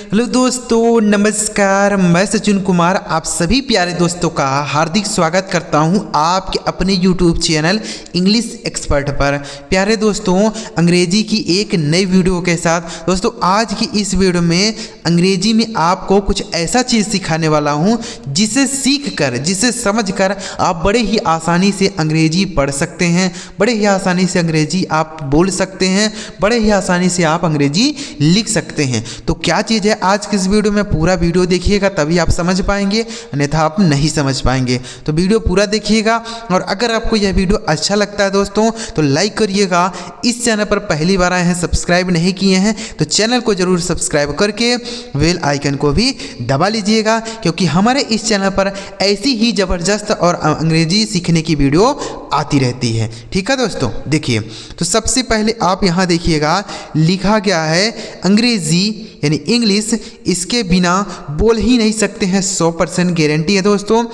Hello दोस्तों, नमस्कार। मैं सचिन कुमार आप सभी प्यारे दोस्तों का हार्दिक स्वागत करता हूं आपके अपने यूट्यूब चैनल इंग्लिश एक्सपर्ट पर। प्यारे दोस्तों, अंग्रेजी की एक नई वीडियो के साथ दोस्तों आज की इस वीडियो में अंग्रेजी में आपको कुछ ऐसा चीज़ सिखाने वाला हूं जिसे सीख कर, जिसे समझ कर आप बड़े ही आसानी से अंग्रेजी पढ़ सकते हैं, बड़े ही आसानी से अंग्रेजी आप बोल सकते हैं, बड़े ही आसानी से आप अंग्रेजी लिख सकते हैं। तो क्या चीज़ है आज की इस वीडियो में, पूरा वीडियो देखिएगा तभी आप समझ पाएंगे, अन्यथा आप नहीं समझ पाएंगे। तो वीडियो पूरा देखिएगा और अगर आपको यह वीडियो अच्छा लगता है दोस्तों तो लाइक करिएगा। इस चैनल पर पहली बार आए हैं, सब्सक्राइब नहीं किए हैं तो चैनल को जरूर सब्सक्राइब करके बेल आइकन को भी दबा लीजिएगा, क्योंकि हमारे इस चैनल पर ऐसी ही ज़बरदस्त और अंग्रेजी सीखने की वीडियो आती रहती है। ठीक है दोस्तों, देखिए तो सबसे पहले आप यहाँ देखिएगा लिखा गया है अंग्रेजी यानी इंग्लिश इसके बिना बोल ही नहीं सकते हैं, 100% गारंटी है दोस्तों।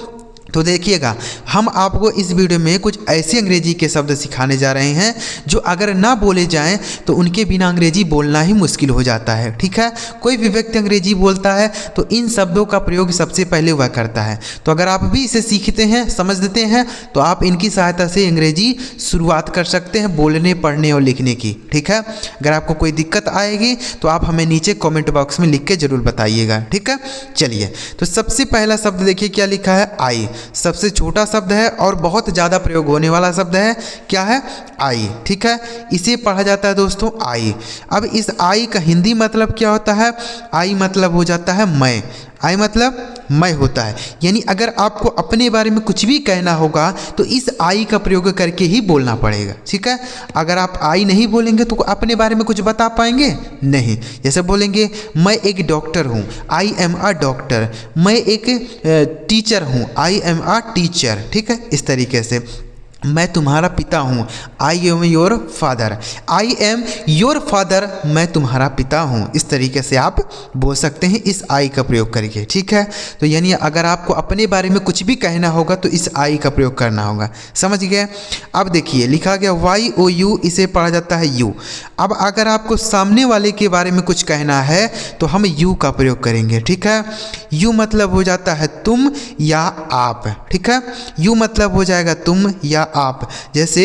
तो देखिएगा हम आपको इस वीडियो में कुछ ऐसे अंग्रेजी के शब्द सिखाने जा रहे हैं जो अगर ना बोले जाएं तो उनके बिना अंग्रेजी बोलना ही मुश्किल हो जाता है। ठीक है, कोई भी व्यक्ति अंग्रेजी बोलता है तो इन शब्दों का प्रयोग सबसे पहले वह करता है। तो अगर आप भी इसे सीखते हैं, समझते हैं तो आप इनकी सहायता से अंग्रेजी शुरुआत कर सकते हैं बोलने, पढ़ने और लिखने की। ठीक है, अगर आपको कोई दिक्कत आएगी तो आप हमें नीचे कॉमेंट बॉक्स में लिख के जरूर बताइएगा। ठीक है, चलिए तो सबसे पहला शब्द देखिए क्या लिखा है, आई। सबसे छोटा शब्द है और बहुत ज़्यादा प्रयोग होने वाला शब्द है। क्या है? आई। ठीक है, इसे पढ़ा जाता है दोस्तों आई। अब इस आई का हिंदी मतलब क्या होता है? आई मतलब हो जाता है मैं। आई मतलब मैं होता है, यानी अगर आपको अपने बारे में कुछ भी कहना होगा तो इस आई का प्रयोग करके ही बोलना पड़ेगा। ठीक है, अगर आप आई नहीं बोलेंगे तो अपने बारे में कुछ बता पाएंगे नहीं। जैसे बोलेंगे मैं एक डॉक्टर हूँ, आई एम अ डॉक्टर। मैं एक टीचर हूँ, आई एम अ टीचर। ठीक है, इस तरीके से मैं तुम्हारा पिता हूँ, I am your father. I am your father, मैं तुम्हारा पिता हूँ। इस तरीके से आप बोल सकते हैं इस आई का प्रयोग करके। ठीक है, तो यानी अगर आपको अपने बारे में कुछ भी कहना होगा तो इस आई का प्रयोग करना होगा। समझ गए? अब देखिए लिखा गया वाई ओ यू, इसे पढ़ा जाता है यू। अब अगर आपको सामने वाले के बारे में कुछ कहना है तो हम यू का प्रयोग करेंगे। ठीक है, यू मतलब हो जाता है तुम या आप। ठीक है, यू मतलब हो जाएगा तुम या आप। जैसे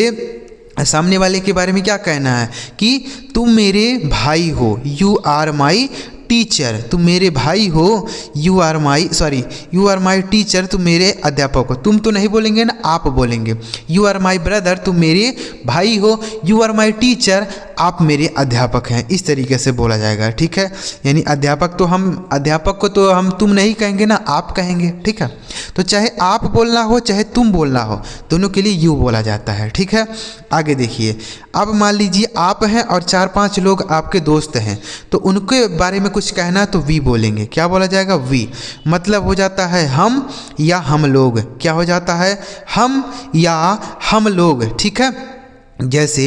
सामने वाले के बारे में क्या कहना है कि तुम मेरे भाई हो, यू आर माई टीचर। तुम मेरे भाई हो, यू आर माई टीचर। तुम मेरे अध्यापक हो। तुम तो नहीं बोलेंगे ना, आप बोलेंगे। यू आर माई ब्रदर, तुम मेरे भाई हो, यू आर माई टीचर, आप मेरे अध्यापक हैं। इस तरीके से बोला जाएगा। ठीक है, यानी अध्यापक को तो हम तुम नहीं कहेंगे ना, आप कहेंगे। ठीक है, तो चाहे आप बोलना हो चाहे तुम बोलना हो, दोनों के लिए यू बोला जाता है। ठीक है, आगे देखिए। अब मान लीजिए आप हैं और 4-5 लोग आपके दोस्त हैं, तो उनके बारे में कुछ कहना तो वी बोलेंगे। क्या बोला जाएगा? वी। मतलब हो जाता है हम या हम लोग। क्या हो जाता है? हम या हम लोग। ठीक है, जैसे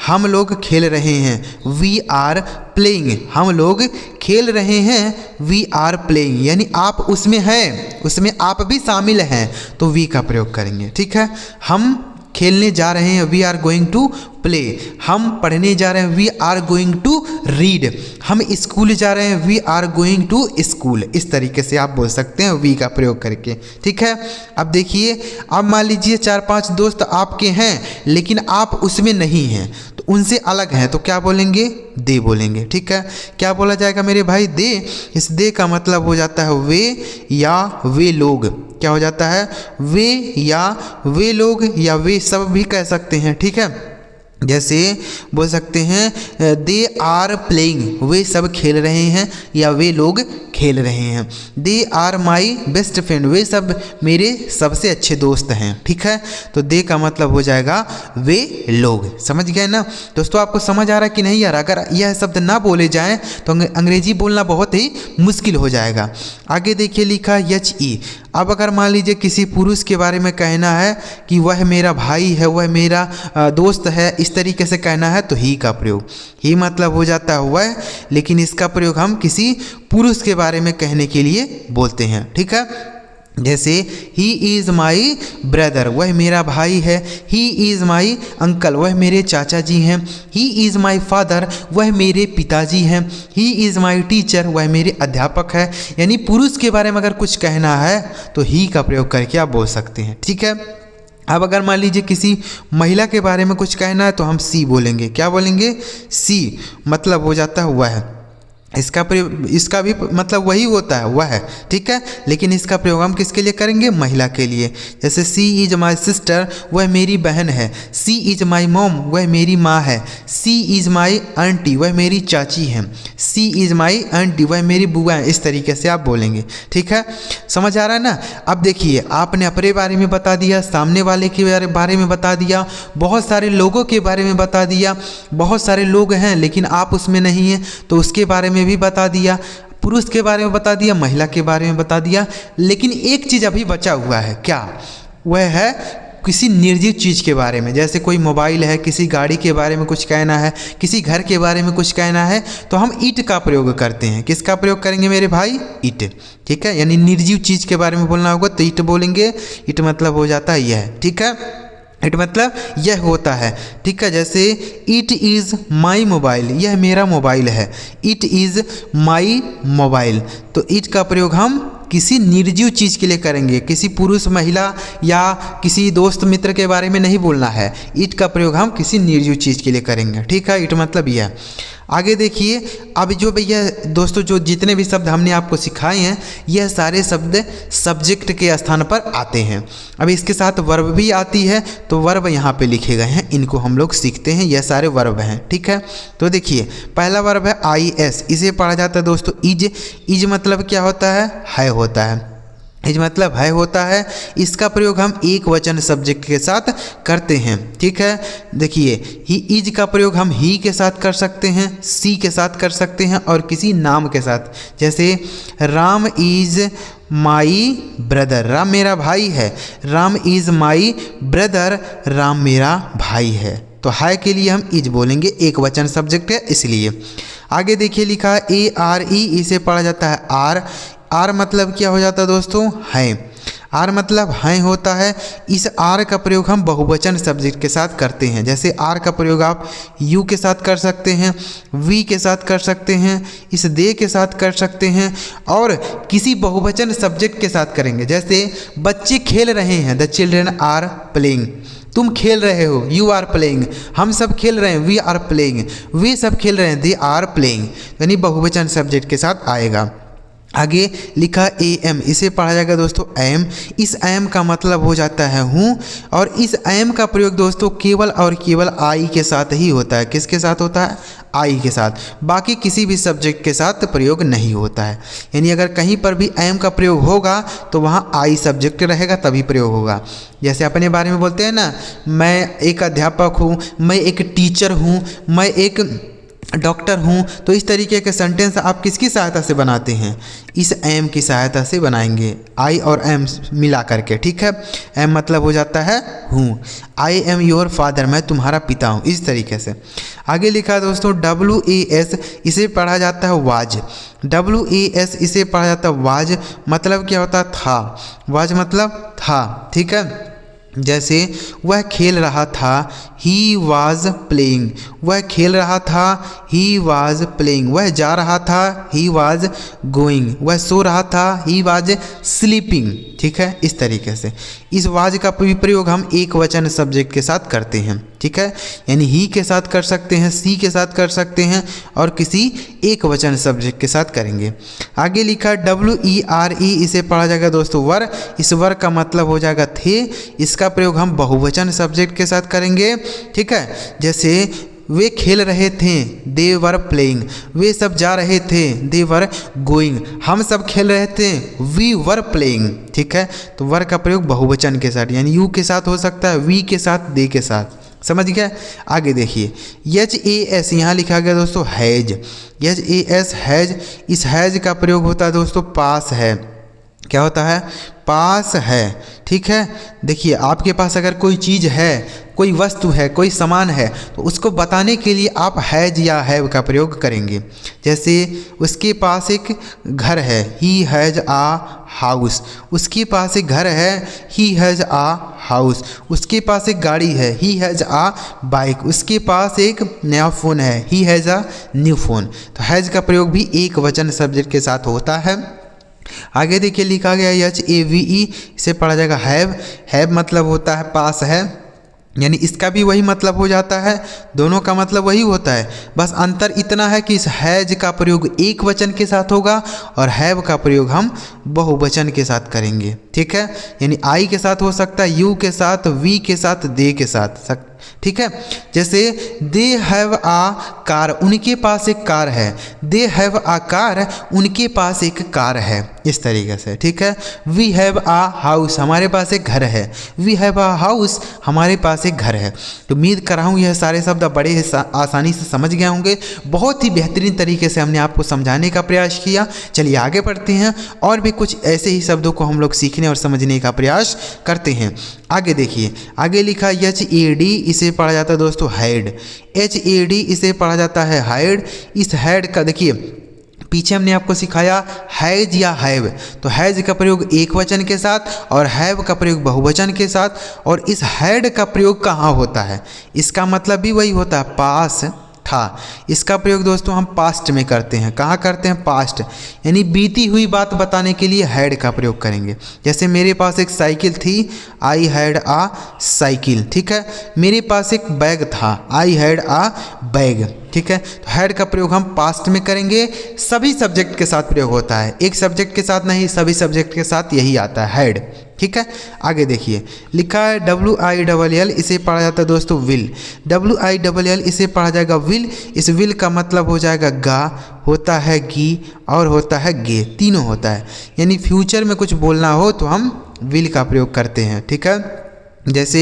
हम लोग खेल रहे हैं, वी आर प्लेइंग। हम लोग खेल रहे हैं, वी आर प्लेइंग, यानी आप उसमें हैं, उसमें आप भी शामिल हैं तो वी का प्रयोग करेंगे। ठीक है, हम खेलने जा रहे हैं, we are going to play. हम पढ़ने जा रहे हैं, we are going to read. हम स्कूल जा रहे हैं, we are going to school. इस तरीके से आप बोल सकते हैं वी का प्रयोग करके। ठीक है, अब देखिए, अब मान लीजिए 4-5 दोस्त आपके हैं लेकिन आप उसमें नहीं हैं, तो उनसे अलग हैं, तो क्या बोलेंगे? दे बोलेंगे। ठीक है, क्या बोला जाएगा मेरे भाई? दे। इस दे का मतलब हो जाता है वे या वे लोग। क्या हो जाता है? वे या वे लोग या वे सब भी कह सकते हैं। ठीक है, जैसे बोल सकते हैं दे आर प्लेइंग, वे सब खेल रहे हैं या वे लोग खेल रहे हैं। They are my best friend, वे सब मेरे सबसे अच्छे दोस्त हैं। ठीक है, तो दे का मतलब हो जाएगा वे लोग। समझ गए ना दोस्तों? आपको समझ आ रहा है कि नहीं यार? अगर यह शब्द ना बोले जाएं तो अंग्रेजी बोलना बहुत ही मुश्किल हो जाएगा। आगे देखिए लिखा एच ई। अब अगर मान लीजिए किसी पुरुष के बारे में कहना है कि वह मेरा भाई है, वह मेरा दोस्त है, इस तरीके से कहना है तो ही का प्रयोग। ही मतलब हो जाता है वह, लेकिन इसका प्रयोग हम किसी पुरुष के बारे में कहने के लिए बोलते हैं। ठीक है, जैसे ही इज़ माई ब्रदर, वह मेरा भाई है। ही इज़ माई अंकल, वह मेरे चाचा जी हैं। ही इज़ माई फादर, वह मेरे पिताजी हैं। ही इज़ माई टीचर, वह मेरे अध्यापक है। यानी पुरुष के बारे में अगर कुछ कहना है तो ही का प्रयोग करके आप बोल सकते हैं। ठीक है। अब अगर मान लीजिए किसी महिला के बारे में कुछ कहना है तो हम सी बोलेंगे। क्या बोलेंगे? सी, मतलब हो जाता है वह। इसका प्रयोग, इसका भी मतलब वही होता है, वह है। ठीक है, लेकिन इसका प्रयोग हम किसके लिए करेंगे? महिला के लिए। जैसे सी इज माई सिस्टर, वह मेरी बहन है। सी इज माई मॉम, वह मेरी माँ है। सी इज माई आंटी, वह मेरी चाची है। सी इज माई आंटी, वह मेरी बुआ है। इस तरीके से आप बोलेंगे। ठीक है, समझ आ रहा है ना? अब देखिए, आपने अपने बारे में बता दिया, सामने वाले के बारे में बता दिया, बहुत सारे लोगों के बारे में बता दिया। बहुत सारे लोग हैं लेकिन आप उसमें नहीं हैं तो उसके बारे में भी बता दिया। पुरुष के बारे में बता दिया, महिला के बारे में बता दिया। लेकिन एक चीज़ अभी बचा हुआ है। क्या? वह है किसी निर्जीव चीज़ के बारे में। जैसे कोई मोबाइल है, किसी गाड़ी के बारे में कुछ कहना है, किसी घर के बारे में कुछ कहना है तो हम इट का प्रयोग करते हैं। किसका प्रयोग करेंगे मेरे भाई? इट। ठीक है, यानी निर्जीव चीज़ के बारे में बोलना होगा तो इट बोलेंगे। इट मतलब हो जाता है यह। ठीक है, इट मतलब यह होता है। ठीक है, जैसे इट इज़ माई मोबाइल, यह मेरा मोबाइल है। इट इज़ माई मोबाइल, तो इट का प्रयोग हम किसी निर्जीव चीज़ के लिए करेंगे। किसी पुरुष, महिला या किसी दोस्त मित्र के बारे में नहीं बोलना है। इट का प्रयोग हम किसी निर्जीव चीज़ के लिए करेंगे। ठीक है, इट मतलब यह। आगे देखिए, अब जो भैया दोस्तों जो जितने भी शब्द हमने आपको सिखाए हैं यह सारे शब्द सब्जेक्ट के स्थान पर आते हैं। अब इसके साथ वर्ब भी आती है तो वर्ब यहाँ पे लिखे गए हैं, इनको हम लोग सीखते हैं। यह सारे वर्ब हैं। ठीक है, तो देखिए पहला वर्ब है आई एस, इसे पढ़ा जाता है दोस्तों इज। इज मतलब क्या होता है होता है। इज मतलब है होता है। इसका प्रयोग हम एक वचन सब्जेक्ट के साथ करते हैं। ठीक है, देखिए ही इज का प्रयोग हम ही के साथ कर सकते हैं, सी के साथ कर सकते हैं और किसी नाम के साथ। जैसे Ram is my brother, Ram मेरा भाई है। Ram is my brother, Ram मेरा भाई है। तो है के लिए हम इज बोलेंगे, एक वचन सब्जेक्ट है इसलिए। आगे देखिए लिखा है ए आर ई, इसे पढ़ा जाता है आर। आर मतलब क्या हो जाता है दोस्तों? है। आर मतलब हैं होता है। इस आर का प्रयोग हम बहुवचन सब्जेक्ट के साथ करते हैं। जैसे आर का प्रयोग आप यू के साथ कर सकते हैं, वी के साथ कर सकते हैं, इस दे के साथ कर सकते हैं और किसी बहुवचन सब्जेक्ट के साथ करेंगे। जैसे बच्चे खेल रहे हैं, द चिल्ड्रन आर प्लेइंग। तुम खेल रहे हो, यू आर प्लेइंग। हम सब खेल रहे हैं, वी आर प्लेइंग। वे सब खेल रहे हैं, दे आर प्लेइंग। यानी बहुवचन सब्जेक्ट के साथ आएगा। आगे लिखा ए एम, इसे पढ़ा जाएगा दोस्तों एम। इस एम का मतलब हो जाता है हूँ और इस एम का प्रयोग दोस्तों केवल और केवल आई के साथ ही होता है। किसके साथ होता है? आई के साथ। बाकी किसी भी सब्जेक्ट के साथ प्रयोग नहीं होता है। यानी अगर कहीं पर भी एम का प्रयोग होगा तो वहाँ आई सब्जेक्ट रहेगा तभी प्रयोग होगा। जैसे अपने बारे में बोलते हैं ना, मैं एक अध्यापक हूँ, मैं एक टीचर हूँ, मैं एक डॉक्टर हूँ, तो इस तरीके के सेंटेंस आप किसकी सहायता से बनाते हैं? इस एम की सहायता से बनाएंगे, आई और एम मिला करके। ठीक है, एम मतलब हो जाता है हूँ। आई एम योर फादर, मैं तुम्हारा पिता हूँ, इस तरीके से। आगे लिखा है दोस्तों डब्ल्यू ए एस, इसे पढ़ा जाता है वाज। डब्ल्यू ए एस, इसे पढ़ा जाता है वाज, मतलब क्या होता था? वाज मतलब था। ठीक है, जैसे वह खेल रहा था, ही वॉज प्लेइंग। वह खेल रहा था, ही वॉज प्लेइंग। वह जा रहा था, ही वॉज गोइंग। वह सो रहा था, ही वॉज स्लीपिंग। ठीक है, इस तरीके से इस वाज का भी प्रयोग हम एक वचन सब्जेक्ट के साथ करते हैं। ठीक है, यानी ही के साथ कर सकते हैं, सी के साथ कर सकते हैं और किसी एक वचन सब्जेक्ट के साथ करेंगे। आगे लिखा डब्ल्यू ई आर ई, इसे पढ़ा जाएगा दोस्तों वर। इस वर का मतलब हो जाएगा थे। इसका प्रयोग हम बहुवचन सब्जेक्ट के साथ करेंगे। ठीक है, जैसे वे खेल रहे थे, दे वर प्लेइंग। वे सब जा रहे थे, दे वर गोइंग। हम सब खेल रहे थे, वी वर प्लेइंग। ठीक है, तो वर का प्रयोग बहुवचन के साथ, यानी यू के साथ हो सकता है, वी के साथ, दे के साथ। समझ गया? आगे देखिए एच ए एस, यहाँ लिखा गया दोस्तों has. H A S has, इस हैज का प्रयोग होता है दोस्तों पास है। क्या होता है, पास है। ठीक है, देखिए आपके पास अगर कोई चीज़ है, कोई वस्तु है, कोई सामान है, तो उसको बताने के लिए आप हैज या हैव का प्रयोग करेंगे। जैसे उसके पास एक घर है, ही हैज़ आ हाउस। उसके पास एक घर है, ही हैज़ आ हाउस। उसके पास एक गाड़ी है, ही हैज़ आ बाइक। उसके पास एक नया फ़ोन है, he has a new phone. तो हैज़ का प्रयोग भी एक वचन सब्जेक्ट के साथ होता है। आगे देखिए लिखा गया HAVE, इसे पढ़ा जाएगा हैव। हैव मतलब होता है पास है, यानी इसका भी वही मतलब हो जाता है, दोनों का मतलब वही होता है। बस अंतर इतना है कि इस हैज का प्रयोग एक वचन के साथ होगा और हैव का प्रयोग हम बहुवचन के साथ करेंगे। ठीक है, यानी आई के साथ हो सकता है, यू के साथ, वी के साथ, दे के साथ। ठीक है, जैसे दे हैव आ कार, उनके पास एक कार है। दे हैव आ कार, उनके पास एक कार है, इस तरीके से। ठीक है, वी हैव आ हाउस, हमारे पास एक घर है। वी हैव आ हाउस, हमारे पास एक घर है। तो उम्मीद कर रहा हूँ यह सारे शब्द बड़े आसानी से समझ गए होंगे। बहुत ही बेहतरीन तरीके से हमने आपको समझाने का प्रयास किया। चलिए आगे बढ़ते हैं और भी कुछ ऐसे ही शब्दों को हम लोग सीखने और समझने का प्रयास करते हैं। आगे देखिए, आगे लिखा HAD, इसे पढ़ा जाता है दोस्तों हाइड। HAD, इसे पढ़ा जाता है हाइड। इस हाइड का देखिए पीछे हमने आपको सिखाया हैज या हैव, तो हैज का प्रयोग एक वचन के साथ और हैव का प्रयोग बहुवचन के साथ। और इस हैड का प्रयोग कहाँ होता है, इसका मतलब भी वही होता है, पास था। इसका प्रयोग दोस्तों हम पास्ट में करते हैं। कहाँ करते हैं, पास्ट, यानी बीती हुई बात बताने के लिए हैड का प्रयोग करेंगे। जैसे मेरे पास एक साइकिल थी, आई हैड आ साइकिल। ठीक है, मेरे पास एक बैग था, आई हैड आ बैग। ठीक है, तो हैड का प्रयोग हम पास्ट में करेंगे। सभी सब्जेक्ट के साथ प्रयोग होता है, एक सब्जेक्ट के साथ नहीं, सभी सब्जेक्ट के साथ यही आता है हैड। ठीक है, आगे देखिए लिखा है WILL, इसे पढ़ा जाता है दोस्तों विल। WILL, इसे पढ़ा जाएगा विल। इस विल का मतलब हो जाएगा गा, होता है गी और होता है गे, तीनों होता है। यानी फ्यूचर में कुछ बोलना हो तो हम विल का प्रयोग करते हैं। ठीक है, जैसे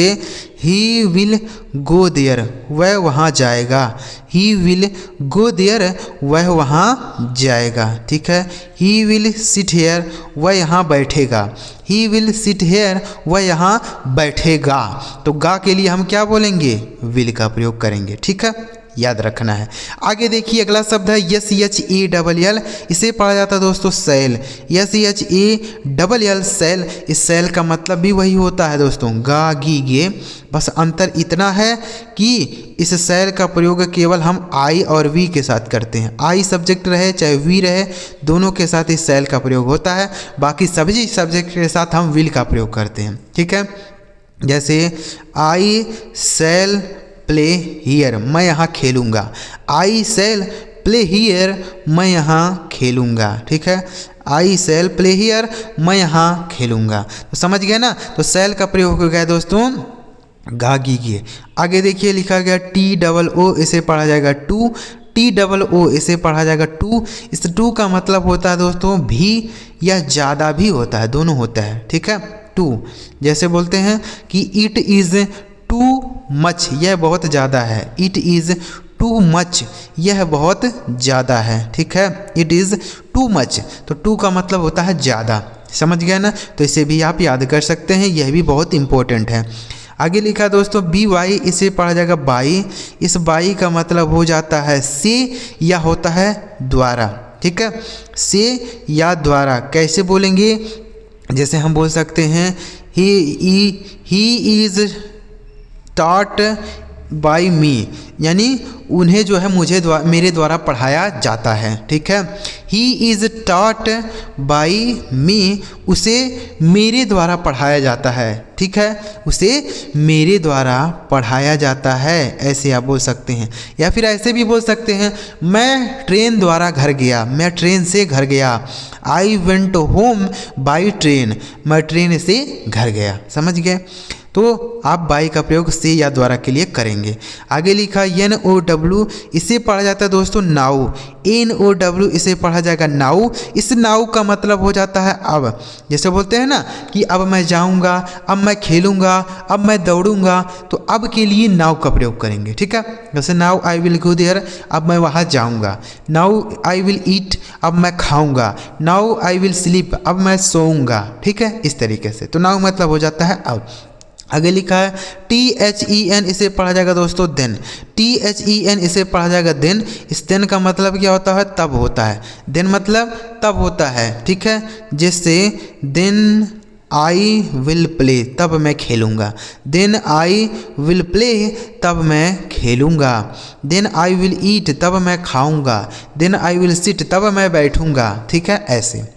ही विल गो देयर, वह वहाँ जाएगा। ही विल गो देयर, वह वहाँ जाएगा। ठीक है, ही विल सिट हेयर, वह यहाँ बैठेगा। ही विल सिट हेयर, वह यहाँ बैठेगा। तो गा के लिए हम क्या बोलेंगे, विल का प्रयोग करेंगे। ठीक है, याद रखना है। आगे देखिए अगला शब्द है SHALL, इसे पढ़ा जाता है दोस्तों सेल। SHALL, shall. इस सेल का मतलब भी वही होता है दोस्तों, गा गी गे। बस अंतर इतना है कि इस सेल का प्रयोग केवल हम आई और वी के साथ करते हैं। आई सब्जेक्ट रहे चाहे वी रहे, दोनों के साथ इस सेल का प्रयोग होता है। बाकी सभी सब्जेक्ट के साथ हम विल का प्रयोग करते हैं। ठीक है, जैसे आई सेल प्ले हियर, मैं यहाँ खेलूँगा। आई सेल प्ले हियर, मैं यहाँ खेलूँगा। ठीक है, आई सेल प्ले हियर, मैं यहाँ खेलूँगा। तो समझ गए ना, तो सेल का प्रयोग हो गया दोस्तों गा गी गे। आगे देखिए लिखा गया TOO, इसे पढ़ा जाएगा टू। TOO, इसे पढ़ा जाएगा टू। इस टू का मतलब होता है दोस्तों भी या ज़्यादा भी होता है, दोनों होता है। ठीक है, टू, जैसे बोलते हैं कि इट इज़ टू मच, यह बहुत ज़्यादा है। इट इज़ टू मच, यह बहुत ज़्यादा है। ठीक है, इट इज़ टू मच, तो टू का मतलब होता है ज़्यादा। समझ गए ना, तो इसे भी आप याद कर सकते हैं, यह भी बहुत इंपॉर्टेंट है। आगे लिखा दोस्तों BY, इसे पढ़ा जाएगा बाई। इस बाई का मतलब हो जाता है से या होता है द्वारा। ठीक है, से या द्वारा। कैसे बोलेंगे, जैसे हम बोल सकते हैं ही इज़ टॉट बाई मी, यानी उन्हें जो है मेरे द्वारा पढ़ाया जाता है। ठीक है, ही इज़ टॉट बाई मी, उसे मेरे द्वारा पढ़ाया जाता है। ठीक है, उसे मेरे द्वारा पढ़ाया जाता है, ऐसे आप बोल सकते हैं। या फिर ऐसे भी बोल सकते हैं, मैं ट्रेन द्वारा घर गया, मैं ट्रेन से घर गया। I went home by train, मैं ट्रेन से घर गया। समझ गए, तो आप बाई का प्रयोग से या द्वारा के लिए करेंगे। आगे लिखा NOW, इसे पढ़ा जाता है दोस्तों नाउ। NOW इसे पढ़ा जाएगा नाउ। इस नाउ का मतलब हो जाता है अब। जैसे बोलते हैं ना कि अब मैं जाऊंगा, अब मैं खेलूंगा, अब मैं दौड़ूंगा, तो अब के लिए नाउ का प्रयोग करेंगे। ठीक है, जैसे now I will go there, अब मैं वहाँ जाऊंगा। नाउ आई विल ईट, अब मैं खाऊंगा। नाउ आई विल स्लीप, अब मैं सोऊंगा। ठीक है, इस तरीके से तो नाउ मतलब हो जाता है अब। आगे लिखा है THEN, इसे पढ़ा जाएगा दोस्तों देन। THEN इसे पढ़ा जाएगा देन। इस देन का मतलब क्या होता है? तब होता है। देन मतलब तब होता है। ठीक है, जैसे देन आई विल प्ले, तब मैं खेलूँगा। देन आई विल प्ले, तब मैं खेलूँगा। देन आई विल ईट, तब मैं खाऊँगा। देन आई विल सिट, तब मैं बैठूँगा। ठीक है, ऐसे।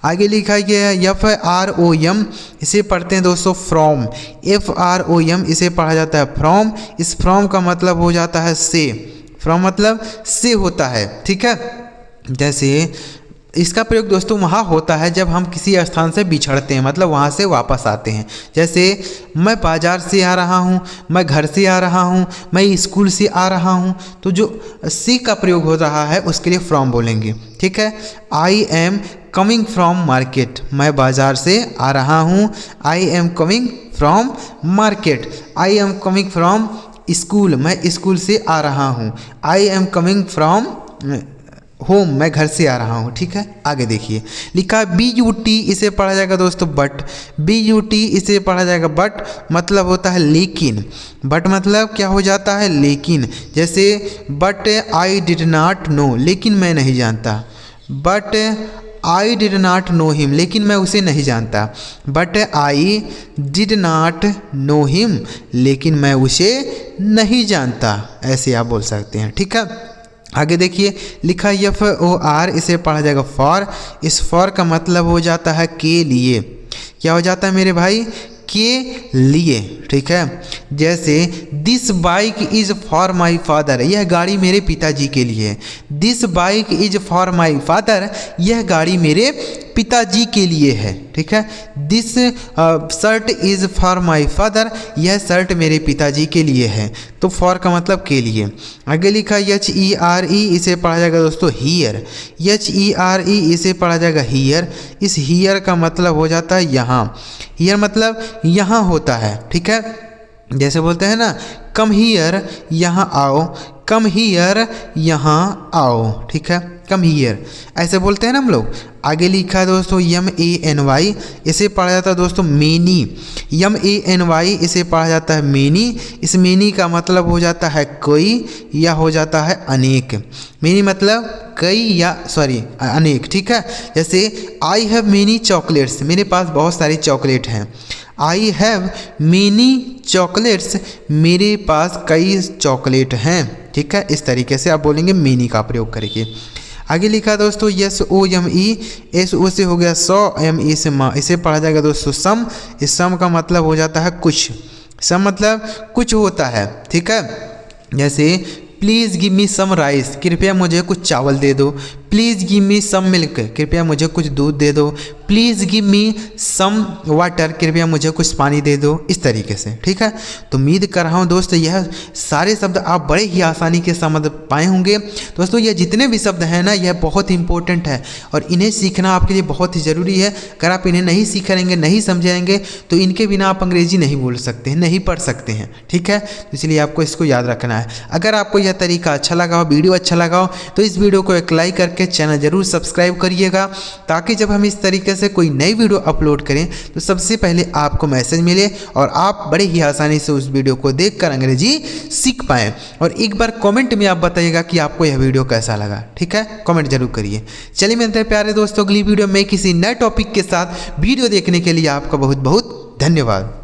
आगे लिखा गया है FROM, इसे पढ़ते हैं दोस्तों फ्रॉम। FROM इसे पढ़ा जाता है फ्रॉम। इस फ्रॉम का मतलब हो जाता है से। फ्रॉम मतलब से होता है। ठीक है, जैसे इसका प्रयोग दोस्तों वहाँ होता है जब हम किसी स्थान से बिछड़ते हैं, मतलब वहाँ से वापस आते हैं। जैसे मैं बाज़ार से आ रहा हूँ, मैं घर से आ रहा हूँ, मैं स्कूल से आ रहा हूँ, तो जो सी का प्रयोग हो रहा है उसके लिए फ्रॉम बोलेंगे। ठीक है, I am coming from market, मैं बाज़ार से आ रहा हूँ। I am coming from market. I am coming from school, मैं स्कूल से आ रहा हूँ। I am coming from home, मैं घर से आ रहा हूँ। ठीक है, आगे देखिए लिखा BUT, इसे पढ़ा जाएगा दोस्तों बट। BUT इसे पढ़ा जाएगा बट, मतलब होता है लेकिन। बट मतलब क्या हो जाता है? लेकिन। जैसे but I did not know, लेकिन मैं नहीं जानता। But I did not know him, लेकिन मैं उसे नहीं जानता। But I did not know him, लेकिन मैं उसे नहीं जानता। ऐसे आप बोल सकते हैं। ठीक है, आगे देखिए लिखा FOR, इसे पढ़ा जाएगा फॉर। इस फॉर का मतलब हो जाता है के लिए। क्या हो जाता है मेरे भाई? के लिए। ठीक है, जैसे this bike is for my father, यह गाड़ी मेरे पिताजी के लिए है। This bike is for my father, यह गाड़ी मेरे पिताजी के लिए है। ठीक है, this shirt is for my father, यह शर्ट मेरे पिताजी के लिए है। तो फॉर का मतलब के लिए। आगे लिखा HERE, इसे पढ़ा जाएगा दोस्तों हियर। HERE इसे पढ़ा जाएगा हियर। इस हियर का मतलब हो जाता है यहाँ। हियर मतलब यहाँ होता है। ठीक है, जैसे बोलते हैं ना कम हियर, यहाँ आओ। कम हियर, यहाँ आओ। ठीक है, कम हियर ऐसे बोलते हैं ना हम लोग। आगे लिखा है दोस्तों MANY, इसे पढ़ा जाता है दोस्तों मेनी। MANY इसे पढ़ा जाता है मेनी। इस मेनी का मतलब हो जाता है कोई या हो जाता है अनेक। मेनी मतलब कई या अनेक। ठीक है, जैसे आई हैव मेनी चॉकलेट्स, मेरे पास बहुत सारे चॉकलेट हैं। आई हैव मेनी चॉकलेट्स, मेरे पास कई चॉकलेट हैं। ठीक है, इस तरीके से आप बोलेंगे मेनी का प्रयोग करके। आगे लिखा दोस्तों SOME, SO से हो गया 100, ME से माँ, इसे पढ़ा जाएगा दोस्तों सम। इस सम का मतलब हो जाता है कुछ। सम मतलब कुछ होता है। ठीक है, जैसे please give me some rice, कृपया मुझे कुछ चावल दे दो। Please give me some milk, कृपया मुझे कुछ दूध दे दो। Please give me some water, कृपया मुझे कुछ पानी दे दो। इस तरीके से। ठीक है, तो उम्मीद कर रहा हूँ दोस्तों यह सारे शब्द आप बड़े ही आसानी के समझ पाए होंगे। दोस्तों ये जितने भी शब्द हैं ना, यह बहुत इंपॉर्टेंट है और इन्हें सीखना आपके लिए बहुत ही ज़रूरी है। अगर आप इन्हें नहीं सीखेंगे, नहीं समझेंगे, तो इनके बिना आप अंग्रेजी नहीं बोल सकते हैं, नहीं पढ़ सकते हैं। ठीक है, तो इसलिए आपको इसको याद रखना है। अगर आपको यह तरीका अच्छा लगा हो, वीडियो अच्छा लगा हो, तो इस वीडियो को एक लाइक करके चैनल जरूर सब्सक्राइब करिएगा, ताकि जब हम इस तरीके से कोई नई वीडियो अपलोड करें तो सबसे पहले आपको मैसेज मिले और आप बड़े ही आसानी से उस वीडियो को देखकर अंग्रेजी सीख पाएं। और एक बार कमेंट में आप बताइएगा कि आपको यह वीडियो कैसा लगा। ठीक है, कमेंट जरूर करिए। चलिए मिलते हैं प्यारे दोस्तों अगली वीडियो में किसी नए टॉपिक के साथ। वीडियो देखने के लिए आपका बहुत बहुत धन्यवाद।